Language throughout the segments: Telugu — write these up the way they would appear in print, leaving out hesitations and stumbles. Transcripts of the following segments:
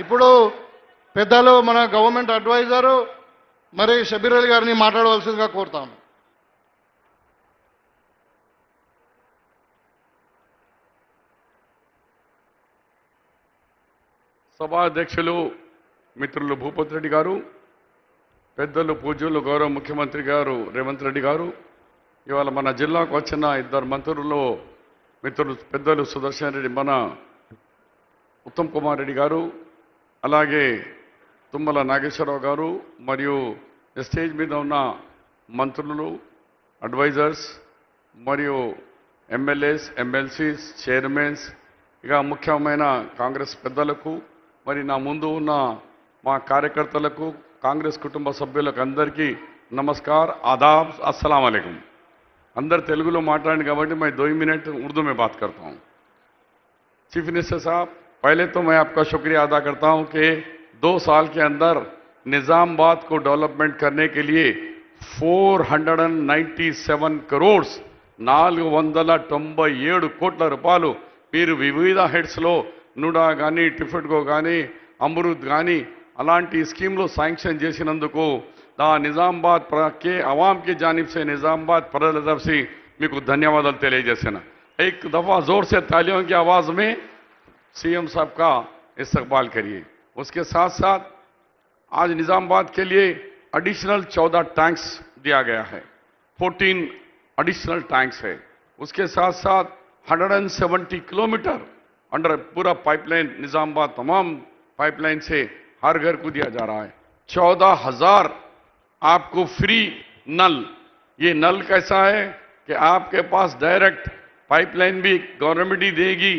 ఇప్పుడు పెద్దలు మన గవర్నమెంట్ అడ్వైజరు మరి షబీర్ అలీ గారిని మాట్లాడవలసిందిగా కోరుతాను. సభాధ్యక్షులు మిత్రులు భూపతి రెడ్డి గారు, పెద్దలు పూజ్యులు గౌరవ ముఖ్యమంత్రి గారు రేవంత్ రెడ్డి గారు, ఇవాళ మన జిల్లాకు వచ్చిన ఇద్దరు మంత్రుల్లో మిత్రులు పెద్దలు సుదర్శన్ రెడ్డి, మన ఉత్తమ్ కుమార్ రెడ్డి గారు, అలాగే తుమ్మల నాగేశ్వరరావు గారు, మరియు స్టేజ్ మీద ఉన్న మంత్రులు, అడ్వైజర్స్ మరియు ఎమ్మెల్యేస్, ఎమ్మెల్సీస్, చైర్మన్స్, ఇక ముఖ్యమైన కాంగ్రెస్ పెద్దలకు, మరి నా ముందు ఉన్న మా కార్యకర్తలకు, కాంగ్రెస్ కుటుంబ సభ్యులకు అందరికీ नमस्कार, आदाब, अस्सलाम वालेकुम। अंदर तेलुगु माట్లాడండి కాబట్టి मैं 2 मिनट उर्दू में बात करता हूँ। चीफ मिनिस्टर साहब, पहले तो मैं आपका शुक्रिया अदा करता हूँ कि 2 साल के अंदर निजामाबाद को डेवलपमेंट करने के लिए 497 करोड़ 497 కోట్ల రూపాయలు మీరు వివిధ హెడ్స్లో నుడా కానీ, టిఫెడ్కో కానీ, అమృత్ కానీ అలాంటి స్కీమ్లో శాంక్షన్ చేసినందుకు నిజామాబాద్ के अवाम की जानिब से निजामाबाद प्रजల से మీకు ధన్యవాదాలు తెలియజేస్తున్నా। एक दफ़ा जोर से तालियों की आवाज़ में सीएम साहब का इस्तकबाल करिए। उसके साथ साथ आज निजामाबाद के लिए एडिशनल 14 टैंक्स दिया गया है, 14 एडिशनल टैंक्स है। उसके साथ साथ 170 किलोमीटर अंडर पूरा पाइपलाइन निजामाबाद तमाम पाइपलाइन से हर घर को दिया जा रहा है। 14,000 आपको फ्री नल। ये नल कैसा है कि आपके पास डायरेक्ट पाइपलाइन भी गवर्नमेंट ही देगी,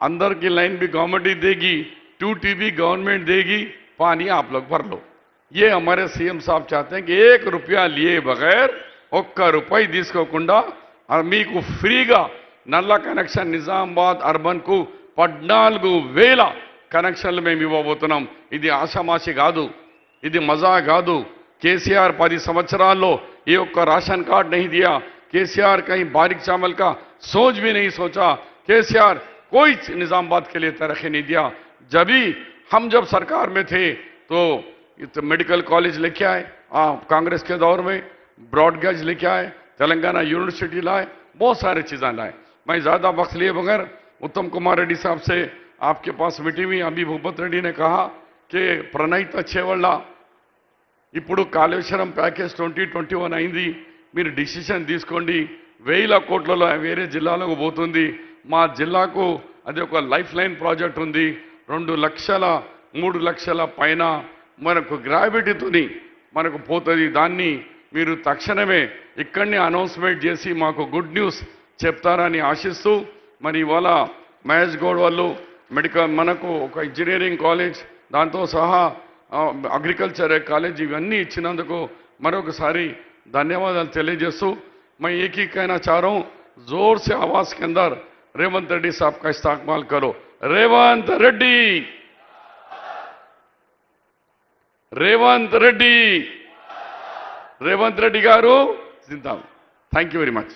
अंदर की लाइन भी गवर्नमेंट ही देगी, टूटी भी गवर्नमेंट देगी, पानी आप लोग भर लो। ये हमारे सीएम साहब चाहते हैं कि 1 रुपया लिए बगैर 1 రూపాయి తీసుకోకుండా మీకు ఫ్రీగా నల్ల కనెక్షన్ నిజామాబాద్ అర్బన్ కు 14,000 కనెక్షన్లు మేము ఇవ్వబోతున్నాం। ఇది ఆషామాషి కాదు, ఇది మజా కాదు। केसीआर 10 సంవత్సరాల్లో ये ఒక్క राशन कार्ड नहीं दिया। केसीआर कहीं बारीक चावल का सोच भी नहीं सोचा। केसीआर कोई निजामाबाद के लिए तरक्की नहीं दिया। जब सरकार में थे तो मेडिकल कॉलेज लेके आए, कांग्रेस के दौर में ब्रॉडगेज लेके आए, तेलंगाना यूनिवर्सिटी लाए, बहुत सारे चीज़ें लाए। मैं ज़्यादा वक्त लिए बगैर उत्तम कुमार रेड्डी साहब से आपके पास मीटिंग हुई। अभी भूपत रेड्डी ने कहा कि प्रणीत छेवल्ला ఇప్పుడు కాళేశ్వరం ప్యాకేజ్ 2021 అయింది, మీరు డిసిషన్ తీసుకోండి। 1000 కోట్లలో వేరే జిల్లాలకు పోతుంది, మా జిల్లాకు అది ఒక లైఫ్ లైన్ ప్రాజెక్ట్ ఉంది। 2 లక్షల 3 లక్షల పైన మనకు గ్రావిటీతోని మనకు పోతుంది। దాన్ని మీరు తక్షణమే ఇక్కడనే అనౌన్స్మెంట్ చేసి మాకు గుడ్ న్యూస్ చెప్తారని ఆశిస్తూ, మరి ఇవాళ మహేష్ గౌడ్ వాళ్ళు మెడికల్ మనకు ఒక ఇంజనీరింగ్ కాలేజ్ దాంతో సహా अग्रिकल्चर कॉलेज इवన్నీ ఇచ్చినందుకు మరొకసారి ధన్యవాదాలు తెలియజేస్తూ मैं एक ही कहना चाह रहा हूं, जोर से आवाज के अंदर रेवंत रेड्डी साहब का इस्तेमाल करो। रेवंत रेड्डी, रेवंत रेड्डी, रेवंत रेड्डी गारू जिंदाबाद। Thank you very much.